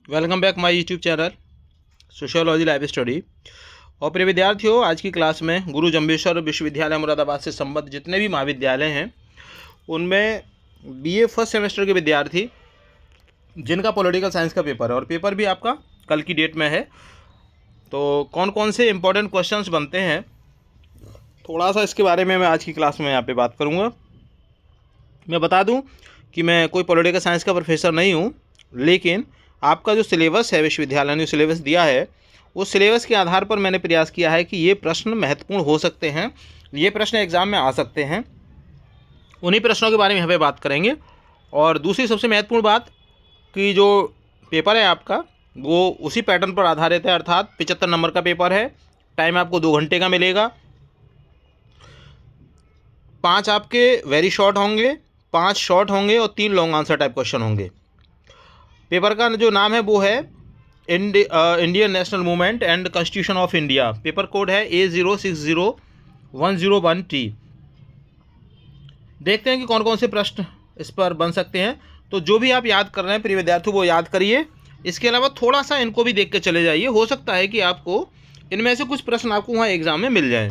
Welcome back my YouTube channel sociology live study. और प्रिय विद्यार्थियों, आज की क्लास में गुरु जम्बेश्वर विश्वविद्यालय मुरादाबाद से संबद्ध जितने भी महाविद्यालय हैं उनमें बीए फर्स्ट सेमेस्टर के विद्यार्थी जिनका पॉलिटिकल साइंस का पेपर है और पेपर भी आपका कल की डेट में है, तो कौन कौन से इंपॉर्टेंट क्वेश्चंस बनते हैं थोड़ा सा इसके बारे में मैं आज की क्लास में यहाँ पे बात करूँगा। मैं बता दूँ कि मैं कोई पॉलिटिकल साइंस का प्रोफेसर नहीं हूँ, लेकिन आपका जो सिलेबस है विश्वविद्यालय ने सिलेबस दिया है उस सिलेबस के आधार पर मैंने प्रयास किया है कि ये प्रश्न महत्वपूर्ण हो सकते हैं, ये प्रश्न एग्ज़ाम में आ सकते हैं, उन्हीं प्रश्नों के बारे में यहाँ पे बात करेंगे। और दूसरी सबसे महत्वपूर्ण बात कि जो पेपर है आपका वो उसी पैटर्न पर आधारित है, अर्थात 75 नंबर का पेपर है। टाइम आपको 2 घंटे का मिलेगा। 5 आपके वेरी शॉर्ट होंगे, 5 शॉर्ट होंगे और 3 लॉन्ग आंसर टाइप क्वेश्चन होंगे। पेपर का जो नाम है वो है Indian national movement and constitution of India. Paper code है A060101T। देखते हैं कि कौन कौन से प्रश्न इस पर बन सकते हैं। तो जो भी आप याद कर रहे हैं प्रिय विद्यार्थियों वो याद करिए। इसके अलावा थोड़ा सा इनको भी देख के चले जाइए, हो सकता है कि आपको इनमें से कुछ प्रश्न आपको वहाँ एग्जाम में मिल जाए।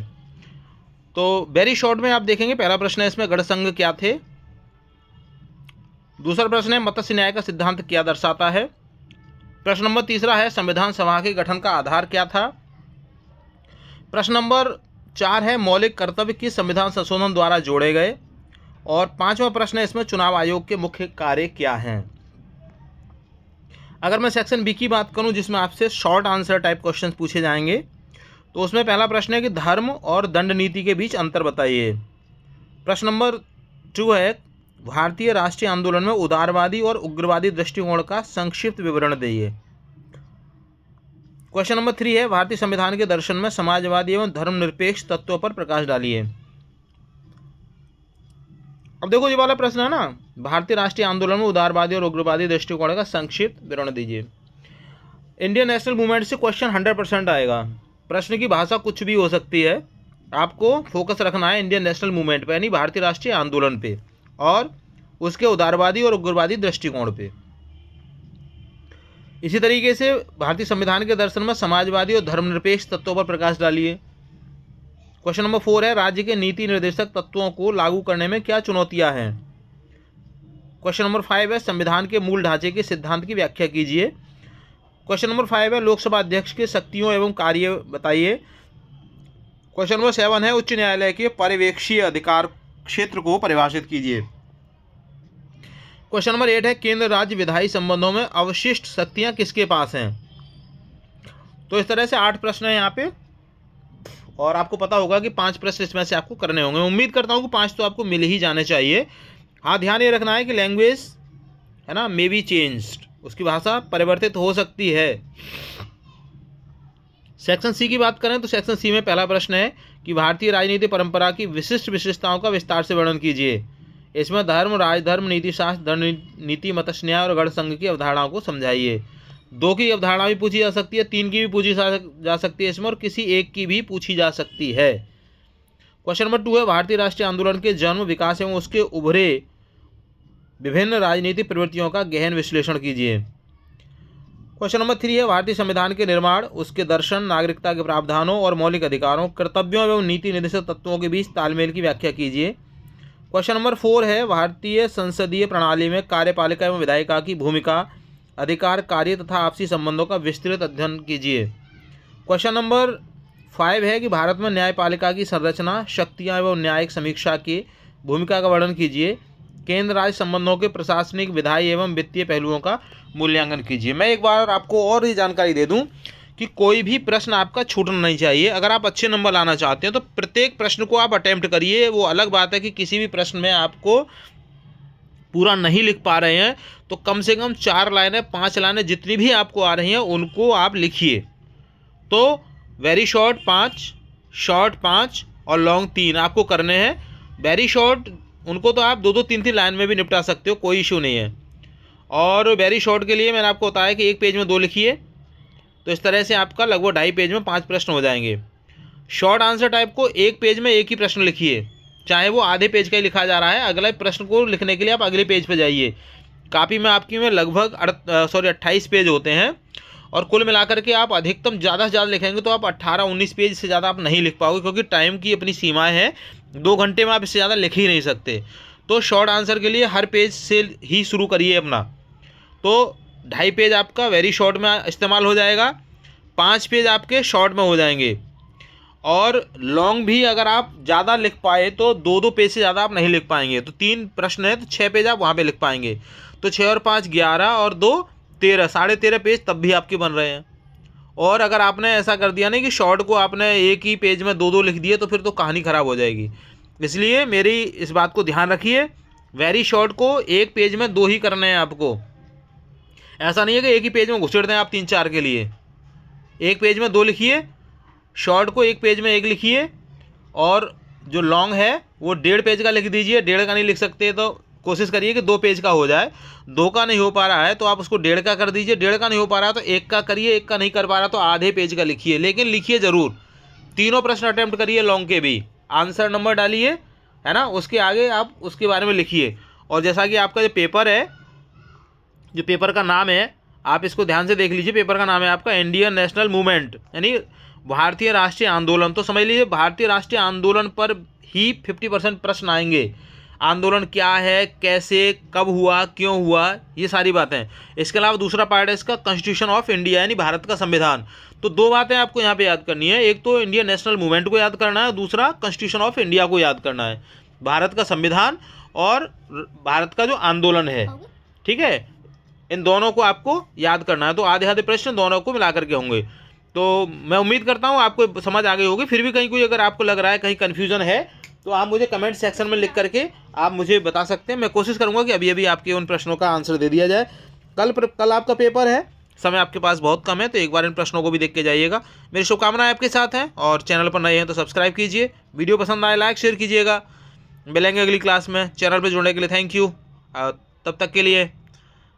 तो वेरी शॉर्ट में आप देखेंगे, पहला प्रश्न है इसमें गढ़ संघ क्या थे। दूसरा प्रश्न है मत्स्य न्याय का सिद्धांत क्या दर्शाता है। प्रश्न नंबर तीसरा है संविधान सभा के गठन का आधार क्या था। प्रश्न नंबर 4 है मौलिक कर्तव्य किस संविधान संशोधन द्वारा जोड़े गए। और 5वां प्रश्न है इसमें चुनाव आयोग के मुख्य कार्य क्या हैं। अगर मैं सेक्शन बी की बात करूं जिसमें आपसे शॉर्ट आंसर टाइप क्वेश्चन पूछे जाएंगे, तो उसमें पहला प्रश्न है कि धर्म और दंड नीति के बीच अंतर बताइए। प्रश्न नंबर 2 है भारतीय राष्ट्रीय आंदोलन में उदारवादी और उग्रवादी दृष्टिकोण का संक्षिप्त विवरण दीजिए। क्वेश्चन नंबर 3 है भारतीय संविधान के दर्शन में समाजवादी एवं धर्मनिरपेक्ष तत्वों पर प्रकाश डालिए। अब देखो ये वाला प्रश्न है ना, भारतीय राष्ट्रीय आंदोलन में उदारवादी और उग्रवादी दृष्टिकोण का संक्षिप्त विवरण दीजिए। इंडियन नेशनल मूवमेंट से क्वेश्चन 100% आएगा। प्रश्न की भाषा कुछ भी हो सकती है, आपको फोकस रखना है इंडियन नेशनल मूवमेंट पे, यानी भारतीय राष्ट्रीय आंदोलन पे और उसके उदारवादी और उग्रवादी दृष्टिकोण पे। इसी तरीके से भारतीय संविधान के दर्शन में समाजवादी और धर्मनिरपेक्ष तत्वों पर प्रकाश डालिए। क्वेश्चन नंबर 4 है राज्य के नीति निर्देशक तत्वों को लागू करने में क्या चुनौतियां हैं। क्वेश्चन नंबर 5 है संविधान के मूल ढांचे के सिद्धांत की व्याख्या कीजिए। क्वेश्चन नंबर 5 है लोकसभा अध्यक्ष के शक्तियों एवं कार्य बताइए। क्वेश्चन नंबर 7 है उच्च न्यायालय के पर्यवेक्षीय अधिकार क्षेत्र को परिभाषित कीजिए। क्वेश्चन नंबर 8 है केंद्र राज्य विधायी संबंधों में अवशिष्ट शक्तियां किसके पास हैं। तो इस तरह से 8 प्रश्न है यहाँ पे, और आपको पता होगा कि 5 प्रश्न इसमें से आपको करने होंगे। उम्मीद करता हूँ कि 5 तो आपको मिल ही जाने चाहिए। हाँ, ध्यान ये रखना है कि लैंग्वेज है ना मे बी चेंज्ड, उसकी भाषा परिवर्तित हो सकती है। सेक्शन सी की बात करें तो सेक्शन सी में पहला प्रश्न है कि भारतीय राजनीति परंपरा की विशिष्ट विशेषताओं का विस्तार से वर्णन कीजिए। इसमें धर्म, राजधर्म, नीति शास्त्र, दंड नीति, मत्स्य न्याय और गढ़ संघ की अवधारणाओं को समझाइए। 2 की अवधारणा भी पूछी जा सकती है, 3 की भी पूछी जा सकती है इसमें, और किसी एक की भी पूछी जा सकती है। क्वेश्चन नंबर 2 है भारतीय राष्ट्रीय आंदोलन के जन्म, विकास एवं उसके उभरे विभिन्न राजनीतिक प्रवृत्तियों का गहन विश्लेषण कीजिए। क्वेश्चन नंबर 3 है भारतीय संविधान के निर्माण, उसके दर्शन, नागरिकता के प्रावधानों और मौलिक अधिकारों, कर्तव्यों एवं नीति निर्देशक तत्वों के बीच तालमेल की व्याख्या कीजिए। क्वेश्चन नंबर 4 है भारतीय संसदीय प्रणाली में कार्यपालिका एवं विधायिका की भूमिका, अधिकार, कार्य तथा आपसी संबंधों का विस्तृत अध्ययन कीजिए। क्वेश्चन नंबर 5 है कि भारत में न्यायपालिका की संरचना, शक्तियाँ एवं न्यायिक समीक्षा की भूमिका का वर्णन कीजिए। केंद्र राज्य संबंधों के प्रशासनिक, विधायी एवं वित्तीय पहलुओं का मूल्यांकन कीजिए। मैं एक बार आपको और ये जानकारी दे दूं कि कोई भी प्रश्न आपका छूटना नहीं चाहिए। अगर आप अच्छे नंबर लाना चाहते हैं तो प्रत्येक प्रश्न को आप अटेम्प्ट करिए। वो अलग बात है कि किसी भी प्रश्न में आपको पूरा नहीं लिख पा रहे हैं तो कम से कम 4 लाइनें, 5 लाइनें जितनी भी आपको आ रही हैं उनको आप लिखिए। तो वेरी शॉर्ट 5, शॉर्ट 5 और लॉन्ग 3 आपको करने हैं। वेरी शॉर्ट उनको तो आप 2-2, 3-3 लाइन में भी निपटा सकते हो, कोई इशू नहीं है। और वेरी शॉर्ट के लिए मैंने आपको बताया कि 1 पेज में 2 लिखिए, तो इस तरह से आपका लगभग 2.5 पेज में 5 प्रश्न हो जाएंगे। शॉर्ट आंसर टाइप को 1 पेज में 1 ही प्रश्न लिखिए, चाहे वो आधे पेज का ही लिखा जा रहा है, अगले प्रश्न को लिखने के लिए आप अगले पेज पर जाइए। कापी में आपकी में लगभग 28 पेज होते हैं, और कुल मिलाकर के आप अधिकतम ज़्यादा से ज़्यादा लिखेंगे तो आप 18-19 पेज से ज़्यादा आप नहीं लिख पाओगे, क्योंकि टाइम की अपनी सीमाएं हैं। 2 घंटे में आप इससे ज़्यादा लिख ही नहीं सकते। तो शॉर्ट आंसर के लिए हर पेज से ही शुरू करिए अपना। तो 2.5 पेज आपका वेरी शॉर्ट में इस्तेमाल हो जाएगा, 5 पेज आपके शॉर्ट में हो जाएंगे, और लॉन्ग भी अगर आप ज़्यादा लिख पाए तो 2-2 पेज से ज़्यादा आप नहीं लिख पाएंगे। तो 3 प्रश्न है तो 6 पेज आप वहाँ पे लिख पाएंगे। तो 6 और 5 11 और 2 13, 13.5 पेज तब भी आपके बन रहे हैं। और अगर आपने ऐसा कर दिया नहीं कि शॉर्ट को आपने एक ही पेज में 2-2 लिख दिए तो फिर तो कहानी ख़राब हो जाएगी। इसलिए मेरी इस बात को ध्यान रखिए, वेरी शॉर्ट को एक पेज में 2 ही करने हैं आपको। ऐसा नहीं है कि एक ही पेज में घुसेड़ दें आप 3-4 के लिए। एक पेज में 2 लिखिए, शॉर्ट को एक पेज में 1 लिखिए, और जो लॉन्ग है वो 1.5 पेज का लिख दीजिए। 1.5 का नहीं लिख सकते तो कोशिश करिए कि 2 पेज का हो जाए। 2 का नहीं हो पा रहा है तो आप उसको 1.5 का कर दीजिए। 1.5 का नहीं हो पा रहा है तो 1 का करिए। 1 का नहीं कर पा रहा तो आधे पेज का लिखिए, लेकिन लिखिए ज़रूर। तीनों प्रश्न अटैम्प्ट करिए लॉन्ग के भी, आंसर नंबर डालिए, है ना, उसके आगे आप उसके बारे में लिखिए। और जैसा कि आपका जो पेपर है, जो पेपर का नाम है, आप इसको ध्यान से देख लीजिए। पेपर का नाम है आपका इंडियन नेशनल मूवमेंट, यानी भारतीय राष्ट्रीय आंदोलन। तो समझ लीजिए भारतीय राष्ट्रीय आंदोलन पर ही 50% प्रश्न आएंगे। आंदोलन क्या है, कैसे, कब हुआ, क्यों हुआ, ये सारी बातें। इसके अलावा दूसरा पार्ट है इसका कॉन्स्टिट्यूशन ऑफ इंडिया, यानी भारत का संविधान। तो 2 बातें आपको यहाँ पे याद करनी है, एक तो इंडियन नेशनल मूवमेंट को याद करना है, दूसरा कॉन्स्टिट्यूशन ऑफ इंडिया को याद करना है। भारत का संविधान और भारत का जो आंदोलन है, ठीक है, इन दोनों को आपको याद करना है। तो आधे आधे प्रश्न दोनों को मिला करके होंगे। तो मैं उम्मीद करता हूँ आपको समझ आ गई होगी। फिर भी कहीं कोई अगर आपको लग रहा है कहीं कन्फ्यूजन है तो आप मुझे कमेंट सेक्शन में लिख करके आप मुझे बता सकते हैं। मैं कोशिश करूँगा कि अभी अभी आपके उन प्रश्नों का आंसर दे दिया जाए। कल आपका पेपर है, समय आपके पास बहुत कम है, तो एक बार इन प्रश्नों को भी देख के जाइएगा। मेरी शुभकामनाएं आपके साथ हैं, और चैनल पर नए हैं तो सब्सक्राइब कीजिए। वीडियो पसंद आए लाइक शेयर कीजिएगा। मिलेंगे अगली क्लास में। चैनल पर जुड़ने के लिए थैंक यू। तब तक के लिए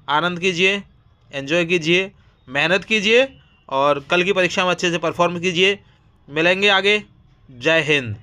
आनंद कीजिए, एंजॉय कीजिए, मेहनत कीजिए, और कल की परीक्षा में अच्छे से परफॉर्म कीजिए। मिलेंगे आगे। जय हिंद।